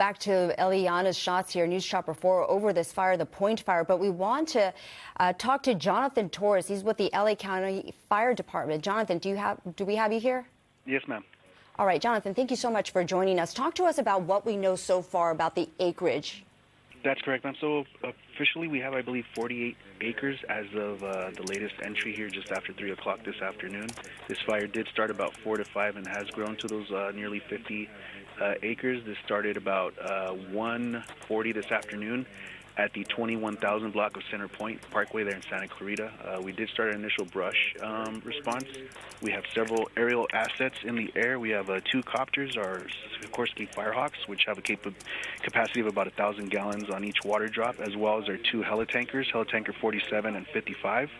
Back to Eliana's shots here, News Chopper 4 over this fire, the Point Fire. But we want to talk to Jonathan Torres. He's with the LA County Fire Department. Jonathan, do we have you here? Yes, ma'am. All right, Jonathan, thank you so much for joining us. Talk to us about what we know so far about the acreage. That's correct, ma'am. So officially we have, I believe, 48 acres as of the latest entry here just after 3 o'clock this afternoon. This fire did start about 4 to 5 and has grown to those nearly 50 acres. This started about 1:40 this afternoon at the 21,000 block of Center Point Parkway there in Santa Clarita. We did start an initial brush response. We have several aerial assets in the air. We have 2 copters, our Sikorsky Firehawks, which have a capacity of about 1,000 gallons on each water drop, as well as our 2 helitankers, Helitanker 47 and 55.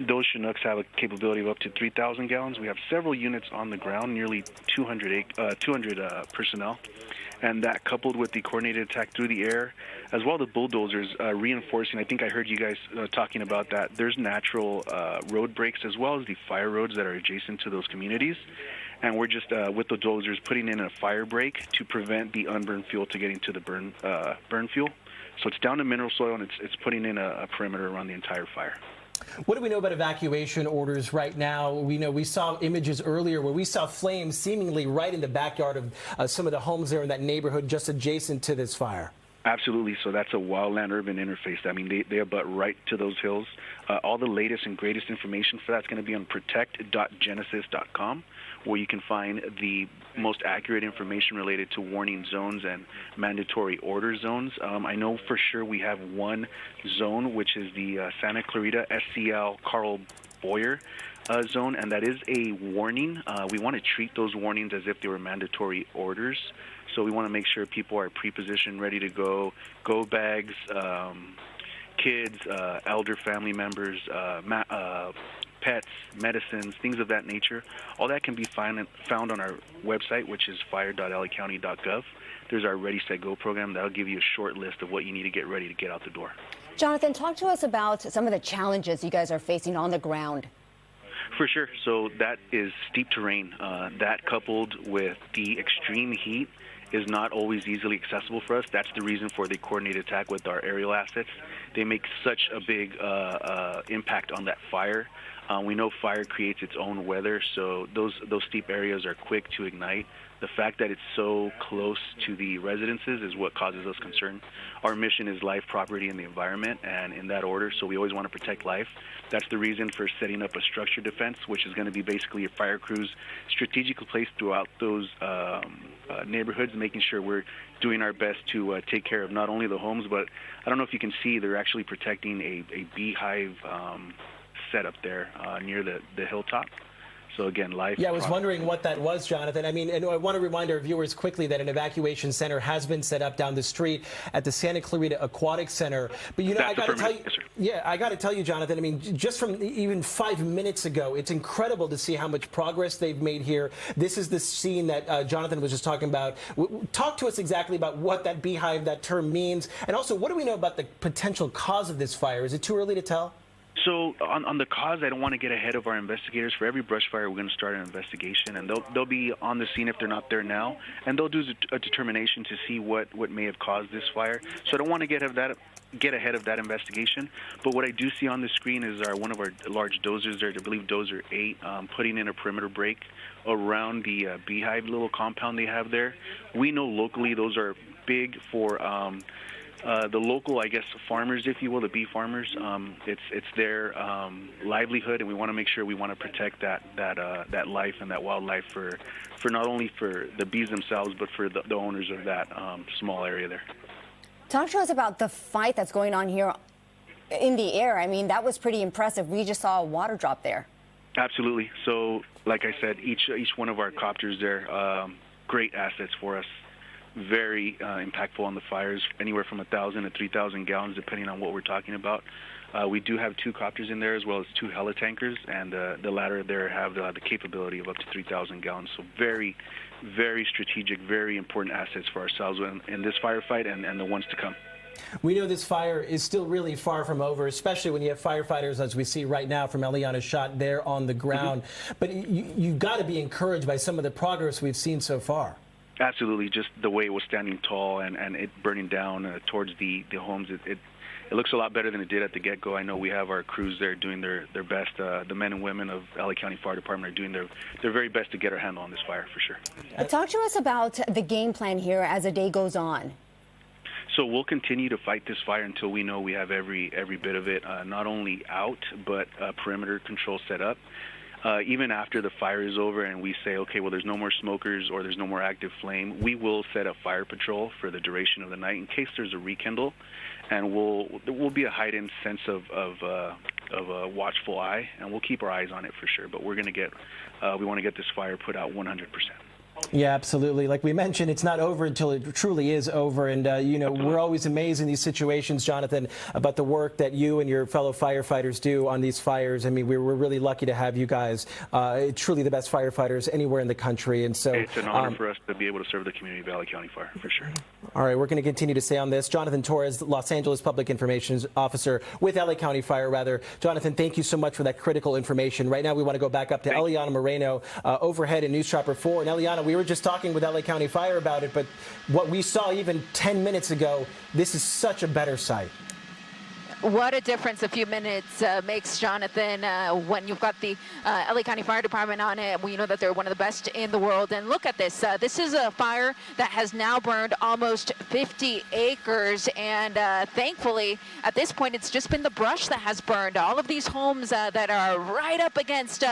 Those Chinooks have a capability of up to 3,000 gallons. We have several units on the ground, nearly 200 personnel. And that coupled with the coordinated attack through the air, as well as the bulldozers reinforcing, I think I heard you guys talking about that. There's natural road breaks as well as the fire roads that are adjacent to those communities. And we're just, with the dozers, putting in a fire break to prevent the unburned fuel to getting to the burn fuel. So it's down to mineral soil, and it's putting in a perimeter around the entire fire. What do we know about evacuation orders right now? We saw images earlier where we saw flames seemingly right in the backyard of some of the homes there in that neighborhood just adjacent to this fire. Absolutely. So that's a wildland-urban interface. I mean, they abut right to those hills. All the latest and greatest information for that's going to be on protect.genesis.com, where you can find the most accurate information related to warning zones and mandatory order zones. I know for sure we have one zone, which is the Santa Clarita SCL Carl Boyer zone, and that is a warning. We want to treat those warnings as if they were mandatory orders. So we want to make sure people are pre-positioned, ready to go bags, kids, elder family members, pets, medicines, things of that nature. All that can be found on our website, which is fire.lacounty.gov. There's our Ready, Set, Go program. That'll give you a short list of what you need to get ready to get out the door. Jonathan, talk to us about some of the challenges you guys are facing on the ground. For sure. So that is steep terrain. That coupled with the extreme heat is not always easily accessible for us. That's the reason for the coordinated attack with our aerial assets. They make such a big impact on that fire. We know fire creates its own weather, so those steep areas are quick to ignite. The fact that it's so close to the residences is what causes us concern. Our mission is life, property, and the environment, and in that order, so we always want to protect life. That's the reason for setting up a structured defense, which is going to be basically a fire crews strategically placed throughout those neighborhoods, making sure we're doing our best to take care of not only the homes, but I don't know if you can see, they're actually protecting a beehive set up there near the hilltop. So again, life. Yeah, I was wondering what that was, Jonathan. I mean, and I want to remind our viewers quickly that an evacuation center has been set up down the street at the Santa Clarita Aquatic Center. But you know, I got to tell you, yes, I got to tell you, Jonathan. I mean, just from even 5 minutes ago, it's incredible to see how much progress they've made here. This is the scene that Jonathan was just talking about. Talk to us exactly about what that beehive, that term means, and also what do we know about the potential cause of this fire? Is it too early to tell? So on the cause, I don't want to get ahead of our investigators. For every brush fire, we're going to start an investigation, and they'll be on the scene if they're not there now, and they'll do a determination to see what may have caused this fire. So I don't want to get ahead of that investigation. But what I do see on the screen is one of our large dozers there, I believe dozer 8, putting in a perimeter break around the beehive little compound they have there. We know locally those are big for the local, I guess, farmers, if you will, the bee farmers. It's their livelihood, and we want to make sure we want to protect that life and that wildlife for not only for the bees themselves, but for the owners of that small area there. Talk to us about the fight that's going on here in the air. I mean, that was pretty impressive. We just saw a water drop there. Absolutely. So, like I said, each one of our copters there, great assets for us. Very impactful on the fires, anywhere from 1,000 to 3,000 gallons, depending on what we're talking about. We do have 2 copters in there, as well as 2 helitankers, and the latter there have the capability of up to 3,000 gallons. So very, very strategic, very important assets for ourselves in this firefight and the ones to come. We know this fire is still really far from over, especially when you have firefighters, as we see right now from Eliana's shot, there on the ground. But you've got to be encouraged by some of the progress we've seen so far. Absolutely, just the way it was standing tall and it burning down towards the homes, it looks a lot better than it did at the get-go. I know we have our crews there doing their best. The men and women of LA County Fire Department are doing their very best to get our handle on this fire, for sure. Talk to us about the game plan here as the day goes on. So we'll continue to fight this fire until we know we have every bit of it, not only out, but perimeter control set up. Even after the fire is over and we say, okay, well, there's no more smokers or there's no more active flame, we will set up fire patrol for the duration of the night in case there's a rekindle, and there will be a heightened sense of a watchful eye, and we'll keep our eyes on it for sure. But we want to get this fire put out 100%. Yeah, absolutely. Like we mentioned, it's not over until it truly is over. And, we're always amazed in these situations, Jonathan, about the work that you and your fellow firefighters do on these fires. I mean, we're really lucky to have you guys, truly the best firefighters anywhere in the country. And so it's an honor for us to be able to serve the community of LA County Fire, for sure. All right, we're going to continue to stay on this. Jonathan Torres, Los Angeles Public Information Officer with LA County Fire, rather. Jonathan, thank you so much for that critical information. Right now, we want to go back up to Eliana Moreno overhead in News Chopper 4. And Eliana, we were just talking with LA County Fire about it, but what we saw even 10 minutes ago, this is such a better sight. What a difference a few minutes makes, Jonathan, when you've got the LA County Fire Department on it. We know that they're one of the best in the world. And look at this. This is a fire that has now burned almost 50 acres. And thankfully, at this point, it's just been the brush that has burned. All of these homes that are right up against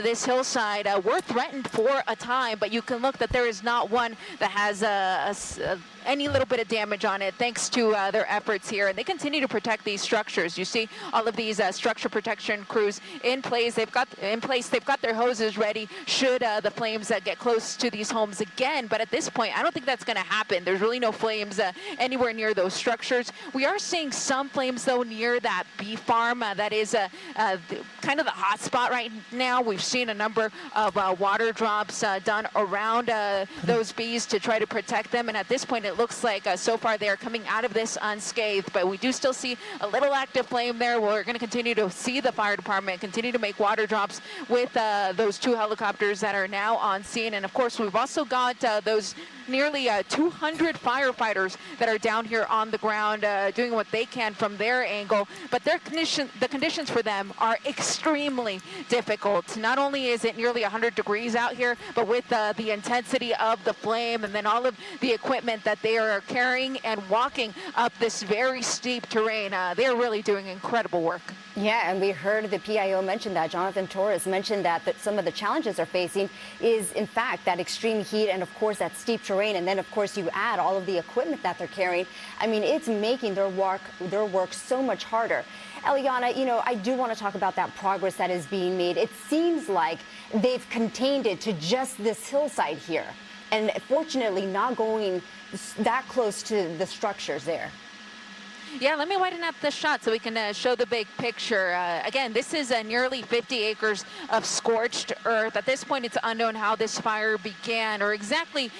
this hillside were threatened for a time. But you can look that there is not one that has any little bit of damage on it, thanks to their efforts here. And they continue to protect these structures. You see all of these structure protection crews in place. They've got their hoses ready should the flames get close to these homes again. But at this point, I don't think that's going to happen. There's really no flames anywhere near those structures. We are seeing some flames, though, near that beef farm. That is kind of the hot spot right now. We've seen a number of water drops done around those bees to try to protect them. And at this point, it looks like so far they're coming out of this unscathed, but we do still see a little active flame there. We're going to continue to see the fire department continue to make water drops with those 2 helicopters that are now on scene. And of course, we've also got those nearly 200 firefighters that are down here on the ground doing what they can from their angle, but the conditions for them are extremely difficult. Not only is it nearly 100 degrees out here, but with the intensity of the flame and then all of the equipment that they are carrying and walking up this very steep terrain, they're really doing incredible work. Yeah, and we heard the PIO mention that. Jonathan Torres mentioned that some of the challenges they're facing is, in fact, that extreme heat and, of course, that steep terrain. And then, of course, you add all of the equipment that they're carrying. I mean, it's making their work so much harder. Eliana, I do want to talk about that progress that is being made. It seems like they've contained it to just this hillside here, and fortunately not going that close to the structures there. Yeah, let me widen up the shot so we can show the big picture. Again, this is nearly 50 acres of scorched earth. At this point, it's unknown how this fire began or exactly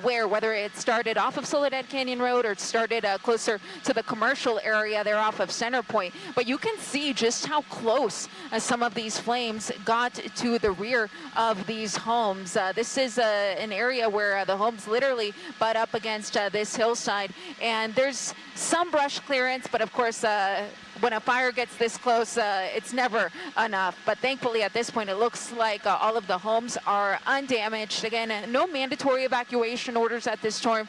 whether it started off of Soledad Canyon Road or it started closer to the commercial area there off of Center Point. But you can see just how close some of these flames got to the rear of these homes. This is an area where the homes literally butt up against this hillside, and there's some brush clearance, but of course, when a fire gets this close, it's never enough. But thankfully, at this point, it looks like all of the homes are undamaged. Again, no mandatory evacuation orders at this time.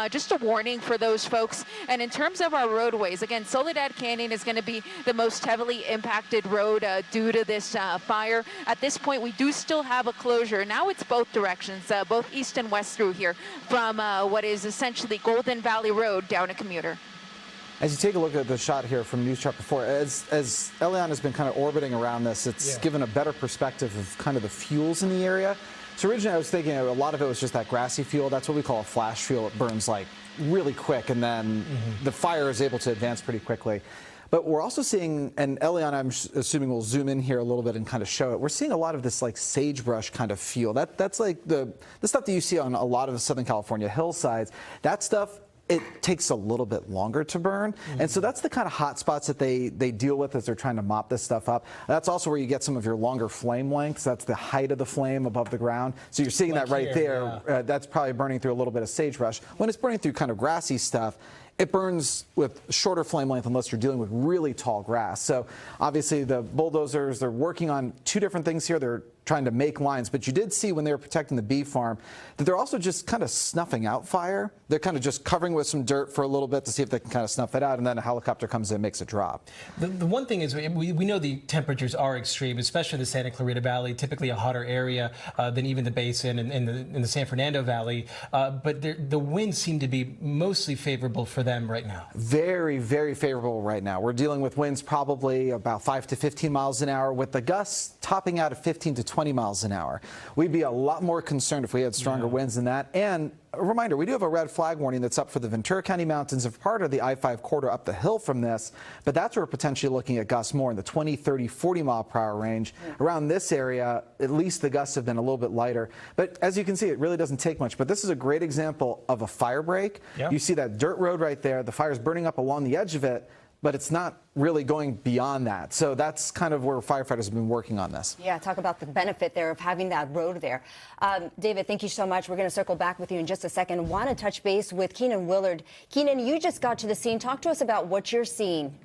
Just a warning for those folks. And in terms of our roadways, again, Soledad Canyon is going to be the most heavily impacted road due to this fire. At this point, we do still have a closure. Now it's both directions, both east and west through here, from what is essentially Golden Valley Road down to Commuter. As you take a look at the shot here from News Chapter 4, as Eliana has been kind of orbiting around this, it's given a better perspective of kind of the fuels in the area. So originally I was thinking a lot of it was just that grassy fuel. That's what we call a flash fuel. It burns like really quick, and then the fire is able to advance pretty quickly. But we're also seeing, and Eliana, I'm assuming we'll zoom in here a little bit and kind of show it. We're seeing a lot of this like sagebrush kind of fuel. That's like the stuff that you see on a lot of the Southern California hillsides. That stuff, it takes a little bit longer to burn. And so that's the kind of hot spots that they deal with as they're trying to mop this stuff up. That's also where you get some of your longer flame lengths. That's the height of the flame above the ground. So you're seeing that right there. That's probably burning through a little bit of sagebrush. When it's burning through kind of grassy stuff, it burns with shorter flame length unless you're dealing with really tall grass. So obviously the bulldozers, they're working on two different things here. They're trying to make lines, but you did see when they were protecting the bee farm that they're also just kind of snuffing out fire. They're kind of just covering with some dirt for a little bit to see if they can kind of snuff it out, and then a helicopter comes in and makes a drop. The one thing is we know the temperatures are extreme, especially in the Santa Clarita Valley, typically a hotter area than even the basin and in the San Fernando Valley, but the winds seem to be mostly favorable for them right now. Very, very favorable right now. We're dealing with winds probably about 5 to 15 miles an hour, with the gusts topping out at 15 to 20 miles an hour. We'd be a lot more concerned if we had stronger winds than that. And a reminder, we do have a red flag warning that's up for the Ventura County Mountains of part of the I-5 corridor up the hill from this, but that's where we're potentially looking at gusts more in the 20, 30, 40 mile per hour range. Around this area, at least the gusts have been a little bit lighter. But as you can see, it really doesn't take much. But this is a great example of a fire break. You see that dirt road right there. The fire's burning up along the edge of it, but it's not really going beyond that. So that's kind of where firefighters have been working on this. Yeah, talk about the benefit there of having that road there. David, thank you so much. We're going to circle back with you in just a second. Want to touch base with Keenan Willard. Keenan, you just got to the scene. Talk to us about what you're seeing.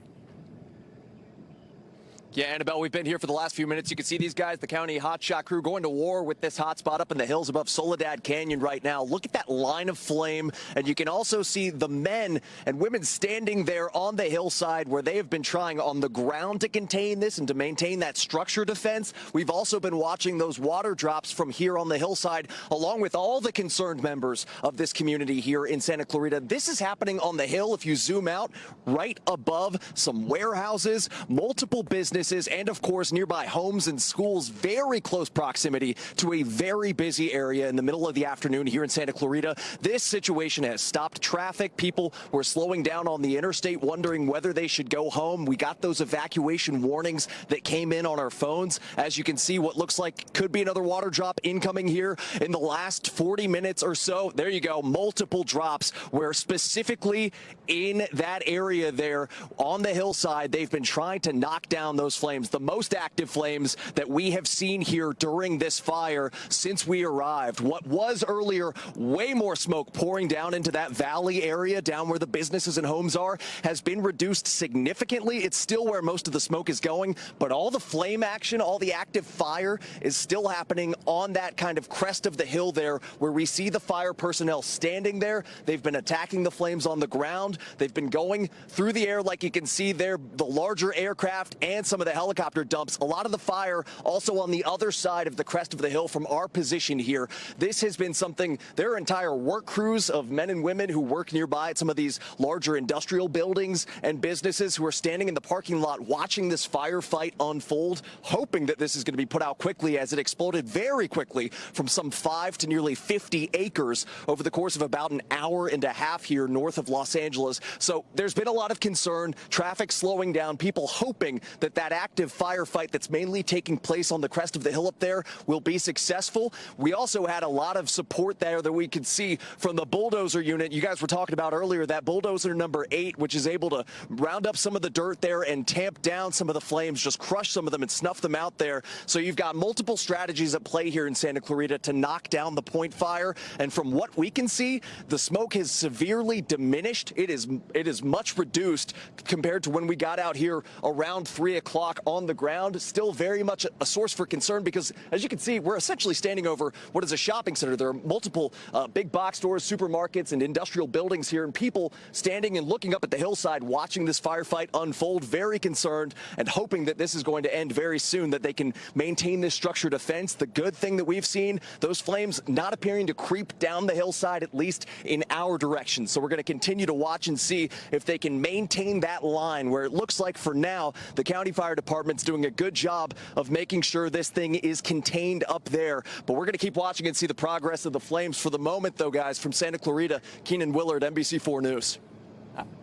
Yeah, Annabelle, we've been here for the last few minutes. You can see these guys, the county hotshot crew, going to war with this hotspot up in the hills above Soledad Canyon right now. Look at that line of flame, and you can also see the men and women standing there on the hillside where they have been trying on the ground to contain this and to maintain that structure defense. We've also been watching those water drops from here on the hillside, along with all the concerned members of this community here in Santa Clarita. This is happening on the hill. If you zoom out, right above some warehouses, multiple businesses, and of course nearby homes and schools, very close proximity to a very busy area in the middle of the afternoon here in Santa Clarita. This situation has stopped traffic. People were slowing down on the interstate, wondering whether they should go home. We got those evacuation warnings that came in on our phones. As you can see, what looks like could be another water drop incoming here in the last 40 minutes or so. There you go, multiple drops, where specifically in that area there on the hillside, they've been trying to knock down those flames, the most active flames that we have seen here during this fire since we arrived. What was earlier way more smoke pouring down into that valley area, down where the businesses and homes are, has been reduced significantly. It's still where most of the smoke is going, but all the flame action, all the active fire is still happening on that kind of crest of the hill there, where we see the fire personnel standing there. They've been attacking the flames on the ground. They've been going through the air, like you can see there, the larger aircraft and some of the helicopter dumps. A lot of the fire also on the other side of the crest of the hill from our position here. This has been something, there are entire work crews of men and women who work nearby at some of these larger industrial buildings and businesses who are standing in the parking lot watching this firefight unfold, hoping that this is going to be put out quickly, as it exploded very quickly from some 5 to nearly 50 acres over the course of about an hour and a half here north of Los Angeles. So there's been a lot of concern, traffic slowing down, people hoping that that active firefight that's mainly taking place on the crest of the hill up there will be successful. We also had a lot of support there that we could see from the bulldozer unit. You guys were talking about earlier, that bulldozer number 8, which is able to round up some of the dirt there and tamp down some of the flames, just crush some of them and snuff them out there. So you've got multiple strategies at play here in Santa Clarita to knock down the point fire. And from what we can see, the smoke has severely diminished. It is much reduced compared to when we got out here around 3 o'clock on the ground. Still very much a source for concern, because as you can see, we're essentially standing over what is a shopping center. There are multiple big box stores, supermarkets, and industrial buildings here, and people standing and looking up at the hillside watching this firefight unfold, very concerned and hoping that this is going to end very soon, that they can maintain this structure defense. The good thing that we've seen, those flames not appearing to creep down the hillside, at least in our direction. So we're going to continue to watch and see if they can maintain that line, where it looks like for now the county fire department's doing a good job of making sure this thing is contained up there. But we're going to keep watching and see the progress of the flames. For the moment, though, guys, from Santa Clarita, Keenan Willard, NBC4 News.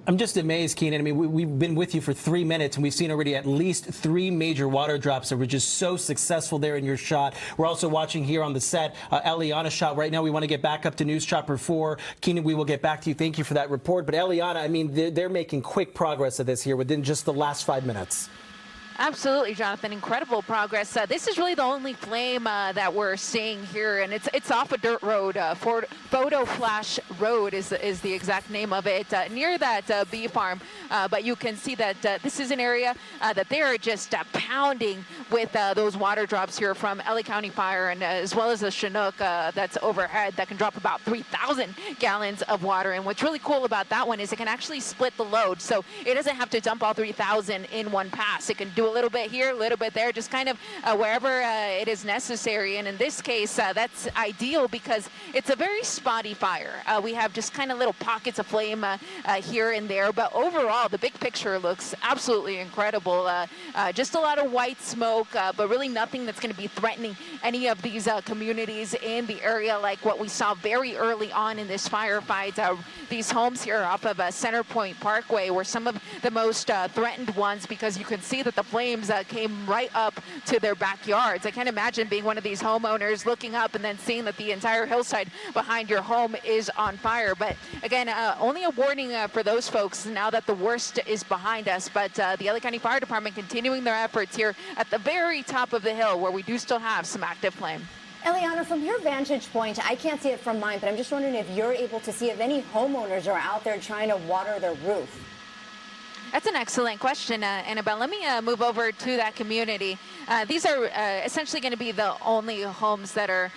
I'm just amazed, Keenan. I mean, we've been with you for 3 minutes, and we've seen already at least 3 major water drops that were just so successful there in your shot. We're also watching here on the set, Eliana's shot right now. We want to get back up to News Chopper 4. Keenan, we will get back to you. Thank you for that report. But Eliana, I mean, they're making quick progress of this here within just the last 5 minutes. Absolutely, Jonathan. Incredible progress. This is really the only flame that we're seeing here, and it's off a dirt road. Photo Flash Road is the exact name of it, near that bee farm. But you can see that this is an area that they are just pounding with those water drops here from LA County Fire, and as well as the Chinook that's overhead that can drop about 3,000 gallons of water. And what's really cool about that one is it can actually split the load, so it doesn't have to dump all 3,000 in one pass. It can do a little bit here, a little bit there, just kind of wherever it is necessary. And in this case, that's ideal because it's a very spotty fire. We have just kind of little pockets of flame here and there, but overall, the big picture looks absolutely incredible. Just a lot of white smoke, but really nothing that's going to be threatening any of these communities in the area, like what we saw very early on in this firefight. These homes here off of Center Point Parkway were some of the most threatened ones, because you can see that the flames came right up to their backyards. I can't imagine being one of these homeowners looking up and then seeing that the entire hillside behind your home is on fire. But again, only a warning for those folks now that the worst is behind us. But the LA County Fire Department continuing their efforts here at the very top of the hill, where we do still have some active flame. Eliana, from your vantage point, I can't see it from mine, but I'm just wondering if you're able to see if any homeowners are out there trying to water their roof. That's an excellent question, Annabelle. Let me move over to that community. These are essentially going to be the only homes that are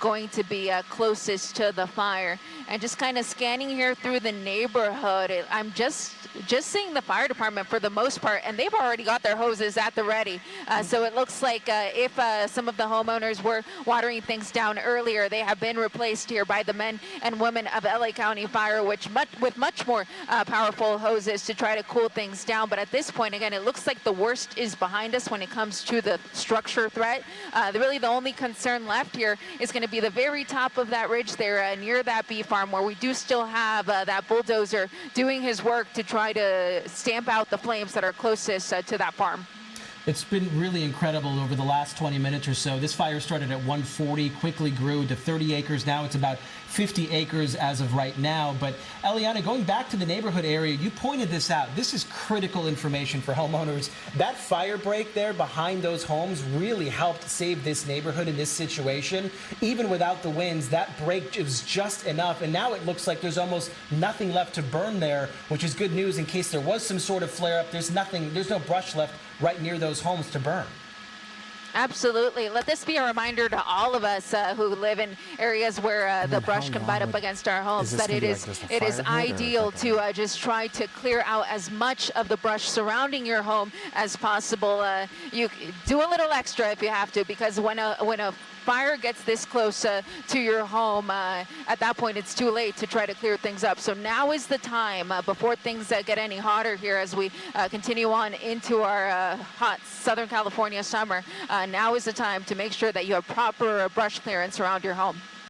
going to be closest to the fire. And just kind of scanning here through the neighborhood, I'm just seeing the fire department for the most part, and they've already got their hoses at the ready. So it looks like if some of the homeowners were watering things down earlier, they have been replaced here by the men and women of LA County Fire, with much more powerful hoses to try to cool things down. But at this point, again, it looks like the worst is behind us when it comes to the structure threat. Really, the only concern left here is going to be the very top of that ridge there near that bee farm, where we do still have that bulldozer doing his work to try to stamp out the flames that are closest to that farm. It's been really incredible over the last 20 minutes or so. This fire started at 140, quickly grew to 30 acres. Now it's about 50 acres as of right now. But Eliana, going back to the neighborhood area, you pointed this out. This is critical information for homeowners. That fire break there behind those homes really helped save this neighborhood in this situation. Even without the winds, that break is just enough. And now it looks like there's almost nothing left to burn there, which is good news in case there was some sort of flare up. There's no brush left right near those homes to burn. Absolutely. Let this be a reminder to all of us who live in areas where the brush can bite up against our homes, that it is ideal to just try to clear out as much of the brush surrounding your home as possible. You do a little extra if you have to, because when a fire gets this close to your home, at that point it's too late to try to clear things up. So now is the time before things get any hotter here as we continue on into our hot Southern California summer. Now is the time to make sure that you have proper brush clearance around your home.